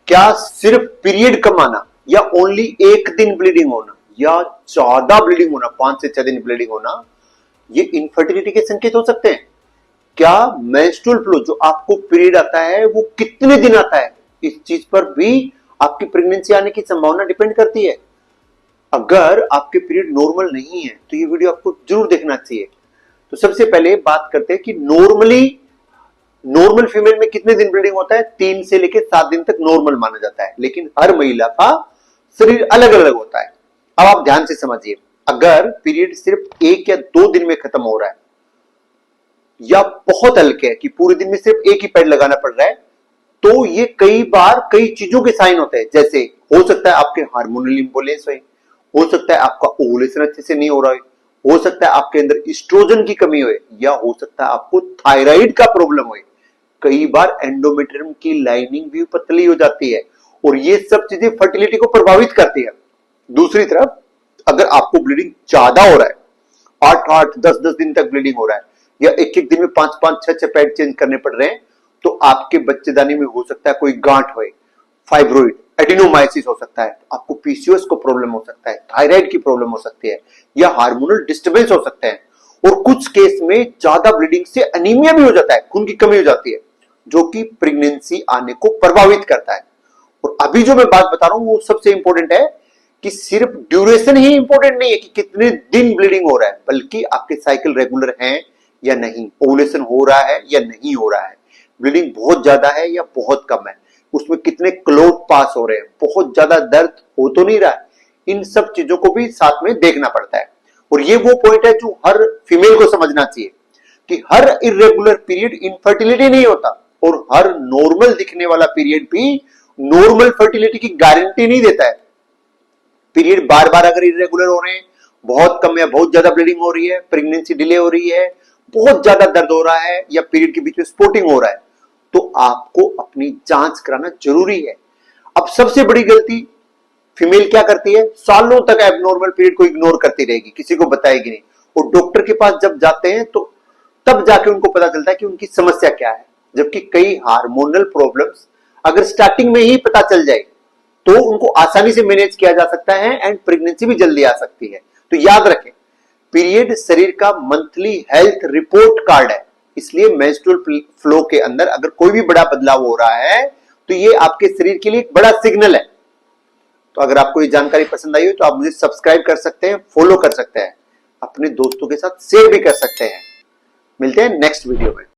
क्या सिर्फ पीरियड कम आना या ओनली एक दिन ब्लीडिंग होना या ज्यादा ब्लीडिंग होना, 5 से 6 दिन ब्लीडिंग होना, ये इनफर्टिलिटी के संकेत हो सकते हैं? क्या मेंस्ट्रुअल फ्लो जो आपको पीरियड आता है वो कितने दिन आता है, इस चीज पर भी आपकी प्रेगनेंसी आने की संभावना डिपेंड करती है। अगर आपके पीरियड नॉर्मल नहीं है तो ये वीडियो आपको जरूर देखना चाहिए। तो सबसे पहले बात करते हैं कि नॉर्मल फीमेल में कितने दिन ब्लीडिंग होता है। 3 से लेकर 7 दिन तक नॉर्मल माना जाता है, लेकिन हर महिला का शरीर अलग अलग होता है। अब आप ध्यान से समझिए, अगर पीरियड सिर्फ 1 या 2 दिन में खत्म हो रहा है या बहुत हल्के है कि पूरे दिन में सिर्फ एक ही पैड लगाना पड़ रहा है, तो ये कई बार कई चीजों के साइन होते हैं। जैसे हो सकता है आपके हार्मोनल इंबैलेंस हो सकता है आपका ओवुलेशन अच्छे से नहीं हो रहा हो सकता है आपके अंदर एस्ट्रोजन की कमी हो, या हो सकता है आपको थायराइड का प्रॉब्लम हो। कई बार एंडोमेट्रियम की लाइनिंग भी पतली हो जाती है और ये सब चीजें फर्टिलिटी को प्रभावित करती है। दूसरी तरफ अगर आपको ब्लीडिंग ज्यादा हो रहा है, 8-8 10-10 दिन तक ब्लीडिंग हो रहा है, या एक दिन में 5-5 6-6 पैड चेंज करने पड़ रहे हैं, तो आपके बच्चेदानी में हो सकता है कोई गांठ हो, फाइब्रोइड, एडिनोमाइसिस हो सकता है, आपको पीसीओएस को प्रॉब्लम हो सकता है, थायराइड की प्रॉब्लम हो सकती है, या हार्मोनल डिस्टर्बेंस हो सकते हैं। और कुछ केस में ज्यादा ब्लीडिंग से एनीमिया भी हो जाता है, खून की कमी हो जाती है, जो कि प्रेगनेंसी आने को प्रभावित करता है। और अभी जो मैं बात बता रहा हूं वो सबसे इंपॉर्टेंट है कि सिर्फ ड्यूरेशन ही इंपॉर्टेंट नहीं है कि कितने दिन ब्लीडिंग हो रहा है, बल्कि आपके साइकिल रेगुलर हैं या नहीं, ओवुलेशन हो रहा है या नहीं हो रहा है, ब्लीडिंग बहुत ज्यादा है या बहुत कम है, उसमें कितने क्लॉट पास हो रहे हैं, बहुत ज्यादा दर्द हो तो नहीं रहा है। इन सब चीजों को भी साथ में देखना पड़ता है। और ये वो पॉइंट है जो हर फीमेल को समझना चाहिए कि हर इरेगुलर पीरियड इनफर्टिलिटी नहीं होता और हर नॉर्मल दिखने वाला पीरियड भी नॉर्मल फर्टिलिटी की गारंटी नहीं देता है। पीरियड बार बार अगर इरेगुलर हो रहे हैं, बहुत कम या बहुत ज्यादा ब्लीडिंग हो रही है, प्रेगनेंसी डिले हो रही है, बहुत ज्यादा दर्द हो रहा है, या पीरियड के बीच में स्पॉटिंग हो रहा है, तो आपको अपनी जांच कराना जरूरी है। अब सबसे बड़ी गलती फीमेल क्या करती है, सालों तक एबनॉर्मल पीरियड को इग्नोर करती रहेगी, किसी को बताएगी नहीं, और डॉक्टर के पास जब जाते हैं तो तब जाके उनको पता चलता है कि उनकी समस्या क्या है। जबकि कई हार्मोनल प्रॉब्लम्स अगर स्टार्टिंग में ही पता चल जाए तो उनको आसानी से मैनेज किया जा सकता है एंड प्रेगनेंसी भी जल्दी आ सकती है। तो याद रखें, पीरियड शरीर का मंथली हेल्थ रिपोर्ट कार्ड है, इसलिए मेंस्ट्रुअल फ्लो के अंदर अगर कोई भी बड़ा बदलाव हो रहा है तो ये आपके शरीर के लिए एक बड़ा सिग्नल है। तो अगर आपको ये जानकारी पसंद आई हो तो आप मुझे सब्सक्राइब कर सकते हैं, फॉलो कर सकते हैं, अपने दोस्तों के साथ शेयर भी कर सकते हैं। मिलते हैं नेक्स्ट वीडियो में।